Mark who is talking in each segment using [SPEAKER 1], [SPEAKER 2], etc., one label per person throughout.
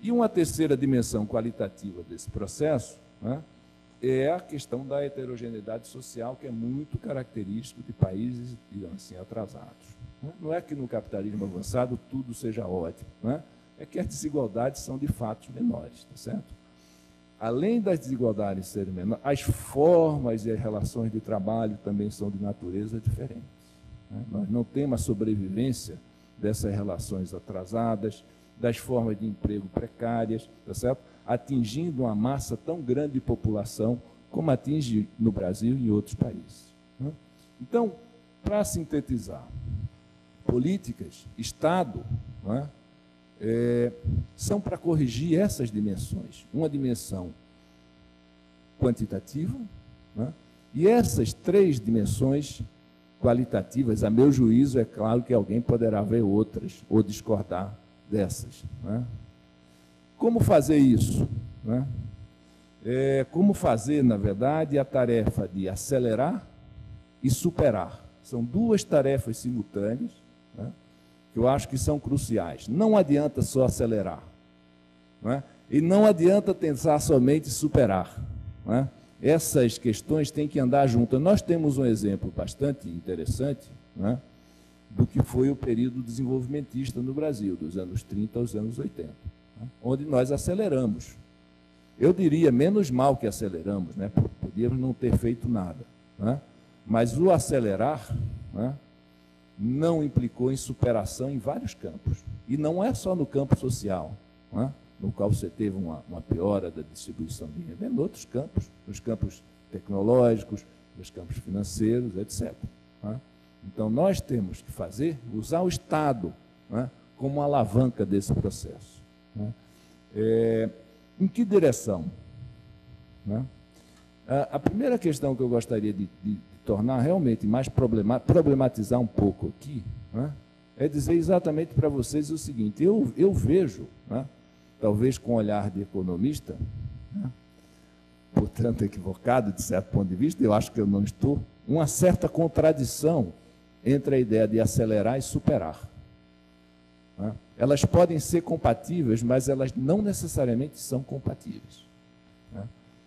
[SPEAKER 1] E uma terceira dimensão qualitativa desse processo, né, é a questão da heterogeneidade social, que é muito característico de países, digamos assim, atrasados. Não é que no capitalismo avançado tudo seja ótimo, né? É que as desigualdades são de fato menores, tá certo? Além das desigualdades serem menores, as formas e as relações de trabalho também são de natureza diferente, né? Nós não temos a sobrevivência dessas relações atrasadas, das formas de emprego precárias, tá certo? Atingindo uma massa tão grande de população como atinge no Brasil e em outros países, né? Então, para sintetizar, políticas, Estado, né, são para corrigir essas dimensões. Uma dimensão quantitativa, né, e essas três dimensões qualitativas, a meu juízo, é claro que alguém poderá ver outras ou discordar dessas, né? Como fazer isso, né? Como fazer, na verdade, a tarefa de acelerar e superar. São duas tarefas simultâneas, né, que eu acho que são cruciais. Não adianta só acelerar, né, e não adianta tentar somente superar, né? Essas questões têm que andar juntas. Nós temos um exemplo bastante interessante, né, do que foi o período desenvolvimentista no Brasil, dos anos 30 aos anos 80. Onde nós aceleramos. Eu diria, menos mal que aceleramos, né? Podíamos não ter feito nada, né? Mas o acelerar, né, não implicou em superação em vários campos. E não é só no campo social, né, no qual você teve uma piora da distribuição de renda, é em outros campos, nos campos tecnológicos, nos campos financeiros, etc., né? Então, nós temos que usar o Estado, né, como uma alavanca desse processo. Em que direção? A primeira questão que eu gostaria de tornar realmente mais problematizar um pouco aqui, né, é dizer exatamente para vocês o seguinte: eu vejo, né, talvez com olhar de economista, né, portanto equivocado de certo ponto de vista, eu acho que eu não estou, uma certa contradição entre a ideia de acelerar e superar. Elas podem ser compatíveis, mas elas não necessariamente são compatíveis.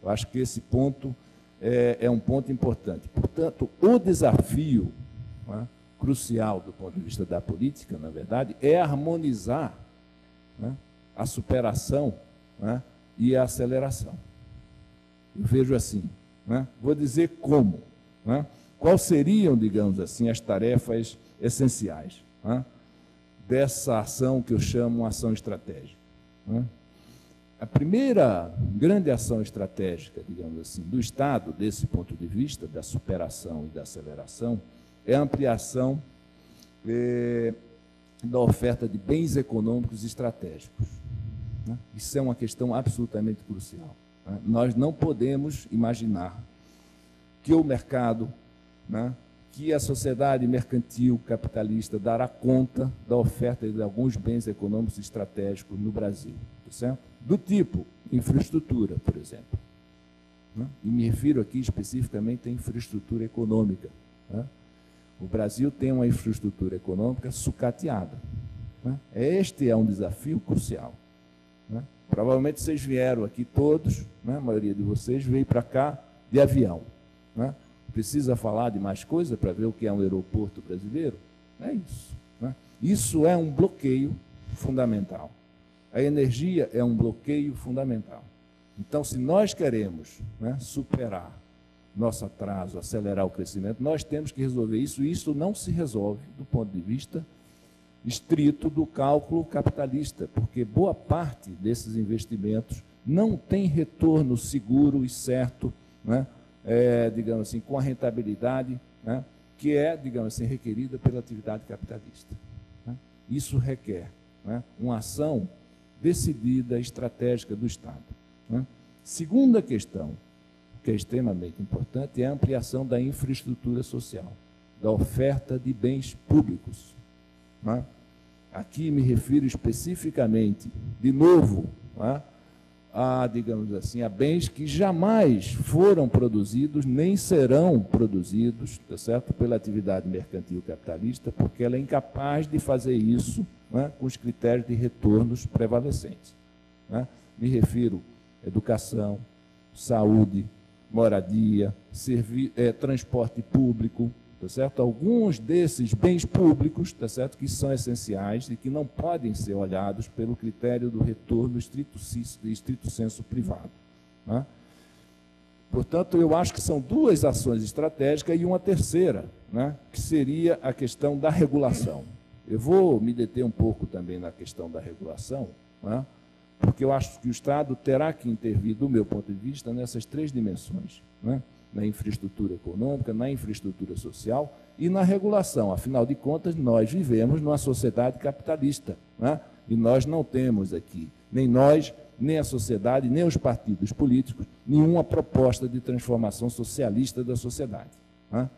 [SPEAKER 1] Eu acho que esse ponto é um ponto importante. Portanto, o desafio, né, crucial do ponto de vista da política, na verdade, é harmonizar, né, a superação, né, e a aceleração. Eu vejo assim, né? Vou dizer como, né? Quais seriam, digamos assim, as tarefas essenciais, né, dessa ação que eu chamo ação estratégica, né? A primeira grande ação estratégica, digamos assim, do Estado, desse ponto de vista, da superação e da aceleração, é a ampliação da oferta de bens econômicos estratégicos, né? Isso é uma questão absolutamente crucial, né? Nós não podemos imaginar que o mercado, né, que a sociedade mercantil capitalista dará conta da oferta de alguns bens econômicos estratégicos no Brasil, tá certo? Do tipo infraestrutura, por exemplo, né? E me refiro aqui especificamente à infraestrutura econômica, né? O Brasil tem uma infraestrutura econômica sucateada, né? Este é um desafio crucial, né? Provavelmente vocês vieram aqui todos, né? A maioria de vocês veio para cá de avião, né? Precisa falar de mais coisa para ver o que é um aeroporto brasileiro? É isso, né? Isso é um bloqueio fundamental. A energia é um bloqueio fundamental. Então, se nós queremos, né, superar nosso atraso, acelerar o crescimento, nós temos que resolver isso, e isso não se resolve do ponto de vista estrito do cálculo capitalista, porque boa parte desses investimentos não tem retorno seguro e certo, né, digamos assim, com a rentabilidade, né, que é, digamos assim, requerida pela atividade capitalista, né? Isso requer, né, uma ação decidida, estratégica do Estado, né? Segunda questão, que é extremamente importante, é a ampliação da infraestrutura social, da oferta de bens públicos, né? Aqui me refiro especificamente, de novo, né, a, digamos assim, a bens que jamais foram produzidos, nem serão produzidos, tá certo, pela atividade mercantil capitalista, porque ela é incapaz de fazer isso, né, com os critérios de retornos prevalecentes. né? Me refiro à educação, saúde, moradia, transporte público, tá certo? Alguns desses bens públicos, tá certo? Que são essenciais e que não podem ser olhados pelo critério do retorno estrito sensu privado, né? Portanto, eu acho que são duas ações estratégicas e uma terceira, né, que seria a questão da regulação. Eu vou me deter um pouco também na questão da regulação, né, porque eu acho que o Estado terá que intervir, do meu ponto de vista, nessas três dimensões, né, na infraestrutura econômica, na infraestrutura social e na regulação. Afinal de contas, nós vivemos numa sociedade capitalista, né, e nós não temos aqui, nem nós, nem a sociedade, nem os partidos políticos, nenhuma proposta de transformação socialista da sociedade, né?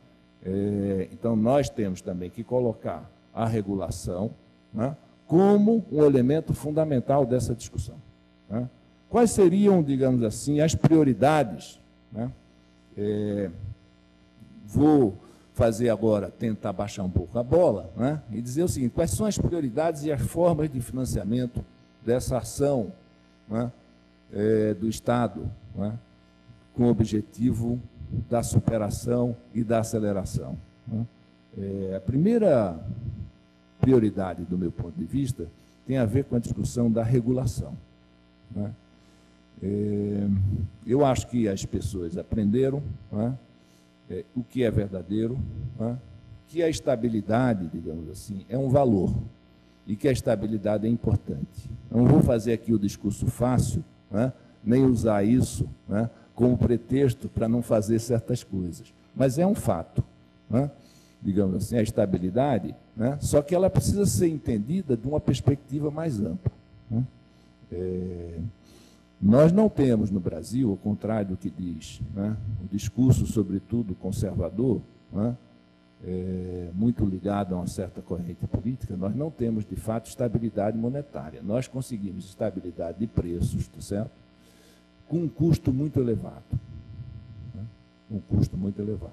[SPEAKER 1] Então, nós temos também que colocar a regulação, né, como um elemento fundamental dessa discussão, né? Quais seriam, digamos assim, as prioridades, né? Vou fazer agora, tentar baixar um pouco a bola, né, e dizer o seguinte: quais são as prioridades e as formas de financiamento dessa ação, né, do Estado, né, com o objetivo da superação e da aceleração, né? A primeira prioridade, do meu ponto de vista, tem a ver com a discussão da regulação, né? Eu acho que as pessoas aprenderam, né, o que é verdadeiro, né, que a estabilidade, digamos assim, é um valor e que a estabilidade é importante. Não vou fazer aqui o discurso fácil, né, nem usar isso, né, como pretexto para não fazer certas coisas, mas é um fato, né, digamos assim, a estabilidade, né, só que ela precisa ser entendida de uma perspectiva mais ampla, né? Nós não temos no Brasil, ao contrário do que diz, né, o discurso, sobretudo conservador, né, muito ligado a uma certa corrente política, nós não temos, de fato, estabilidade monetária. Nós conseguimos estabilidade de preços, tá certo? Com um custo muito elevado, né? Um custo muito elevado,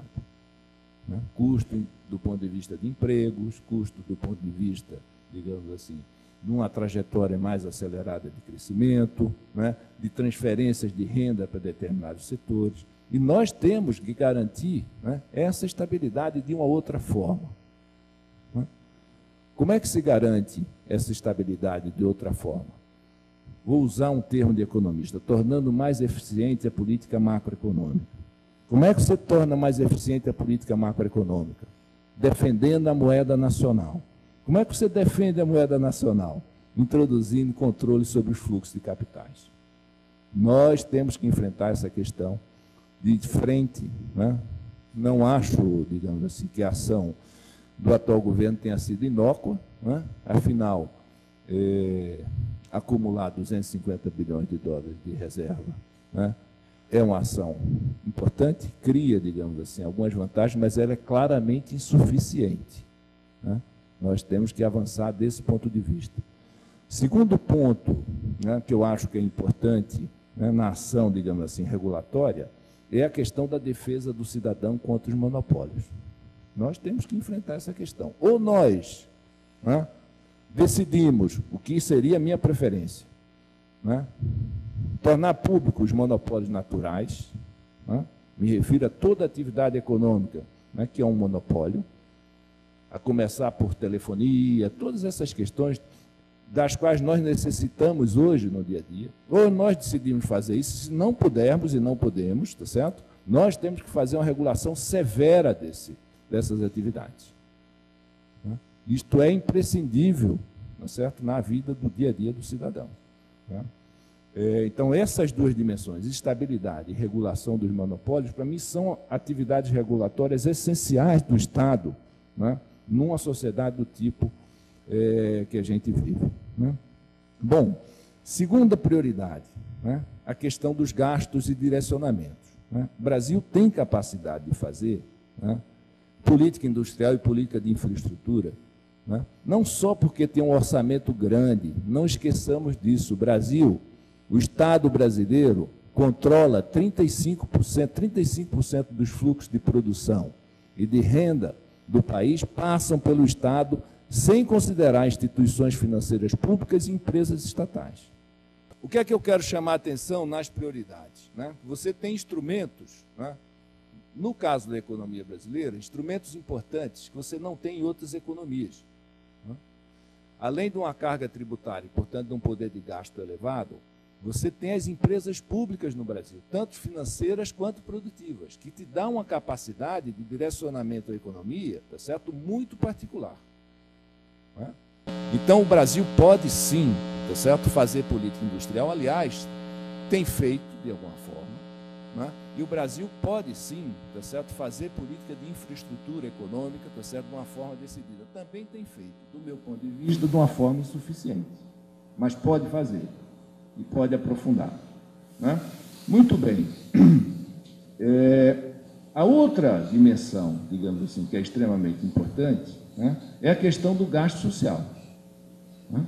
[SPEAKER 1] né? Custo do ponto de vista de empregos, custo do ponto de vista, digamos assim, de uma trajetória mais acelerada de crescimento, né, de transferências de renda para determinados setores. E nós temos que garantir, né, essa estabilidade de uma outra forma, né? Como é que se garante essa estabilidade de outra forma? Vou usar um termo de economista: tornando mais eficiente a política macroeconômica. Como é que você torna mais eficiente a política macroeconômica? Defendendo a moeda nacional. Como é que você defende a moeda nacional? Introduzindo controle sobre os fluxos de capitais. Nós temos que enfrentar essa questão de frente, né? Não acho, digamos assim, que a ação do atual governo tenha sido inócua, né? Afinal, acumular 250 bilhões de dólares de reserva, né, é uma ação importante, cria, digamos assim, algumas vantagens, mas ela é claramente insuficiente, né? Nós temos que avançar desse ponto de vista. Segundo ponto, né, que eu acho que é importante, né, na ação, digamos assim, regulatória, é a questão da defesa do cidadão contra os monopólios. Nós temos que enfrentar essa questão. Ou nós, né, decidimos o que seria a minha preferência, né, tornar públicos os monopólios naturais, né, me refiro a toda atividade econômica, né, que é um monopólio, a começar por telefonia, todas essas questões das quais nós necessitamos hoje no dia a dia. Ou nós decidimos fazer isso, se não pudermos, e não podemos, tá certo? Nós temos que fazer uma regulação severa dessas atividades, né? Isto é imprescindível, tá certo, na vida do dia a dia do cidadão, né? Então, essas duas dimensões, estabilidade e regulação dos monopólios, para mim, são atividades regulatórias essenciais do Estado, né, numa sociedade do tipo que a gente vive, né? Bom, segunda prioridade, né, a questão dos gastos e direcionamentos, né? O Brasil tem capacidade de fazer, né, política industrial e política de infraestrutura, né, não só porque tem um orçamento grande, não esqueçamos disso. O Brasil, o Estado brasileiro, controla 35% dos fluxos de produção e de renda do país passam pelo Estado, sem considerar instituições financeiras públicas e empresas estatais. O que é que eu quero chamar a atenção nas prioridades? Né? Você tem instrumentos, né? No caso da economia brasileira, instrumentos importantes que você não tem em outras economias. Né? Além de uma carga tributária, portanto, de um poder de gasto elevado, você tem as empresas públicas no Brasil, tanto financeiras quanto produtivas, que te dão uma capacidade de direcionamento à economia, tá certo? Muito particular. Né? Então, o Brasil pode sim, tá certo, fazer política industrial, aliás, tem feito de alguma forma, né? E o Brasil pode sim, tá certo, fazer política de infraestrutura econômica, tá certo, de uma forma decidida. Também tem feito, do meu ponto de vista, de uma forma insuficiente, mas pode fazer e pode aprofundar. Né? Muito bem. A outra dimensão, digamos assim, que é extremamente importante, né, é a questão do gasto social. Né?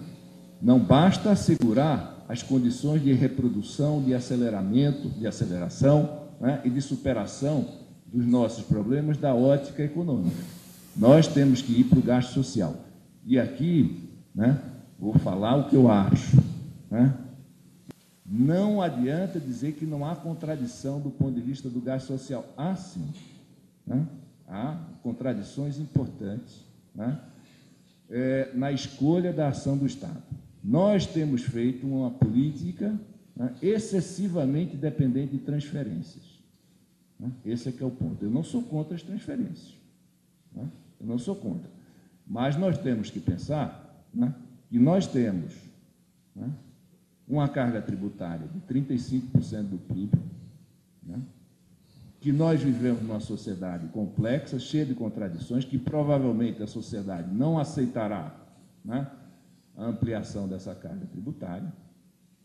[SPEAKER 1] Não basta assegurar as condições de reprodução, de aceleramento, de aceleração, né, e de superação dos nossos problemas da ótica econômica. Nós temos que ir para o gasto social. E aqui, né, vou falar o que eu acho. Né? Não adianta dizer que não há contradição do ponto de vista do gasto social. Há sim. Né? Há contradições importantes, né, na escolha da ação do Estado. Nós temos feito uma política, né, excessivamente dependente de transferências. Né? Esse é que é o ponto. Eu não sou contra as transferências. Né? Eu não sou contra. Mas nós temos que pensar, né, que nós temos, né, uma carga tributária de 35% do PIB, né, que nós vivemos numa sociedade complexa, cheia de contradições, que provavelmente a sociedade não aceitará, né, a ampliação dessa carga tributária,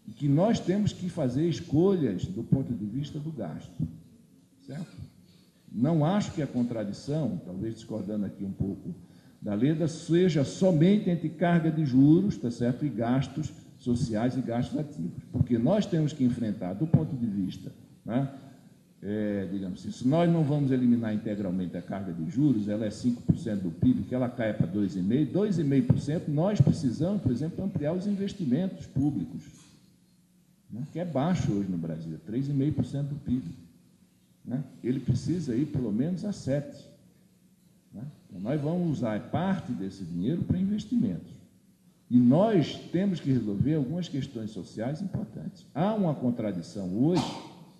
[SPEAKER 1] e que nós temos que fazer escolhas do ponto de vista do gasto. Certo? Não acho que a contradição, talvez discordando aqui um pouco da Leda, seja somente entre carga de juros, tá certo, e gastos sociais e gastos ativos, porque nós temos que enfrentar, do ponto de vista, né, digamos assim, se nós não vamos eliminar integralmente a carga de juros, ela é 5% do PIB, que ela caia para 2,5%, 2,5%, nós precisamos, por exemplo, ampliar os investimentos públicos, né, que é baixo hoje no Brasil, 3,5% do PIB. Né? Ele precisa ir pelo menos a 7%. Né? Então, nós vamos usar parte desse dinheiro para investimentos. E nós temos que resolver algumas questões sociais importantes. Há uma contradição hoje,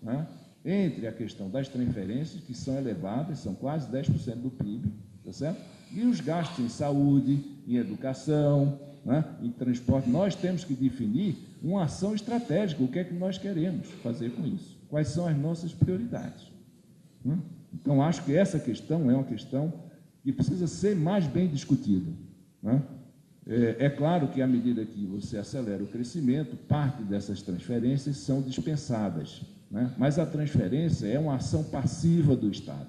[SPEAKER 1] né, entre a questão das transferências, que são elevadas, são quase 10% do PIB, tá certo? E os gastos em saúde, em educação, né, em transporte. Nós temos que definir uma ação estratégica, o que é que nós queremos fazer com isso, quais são as nossas prioridades. Então, acho que essa questão é uma questão que precisa ser mais bem discutida. Né? É claro que, à medida que você acelera o crescimento, parte dessas transferências são dispensadas, né? Mas a transferência é uma ação passiva do Estado.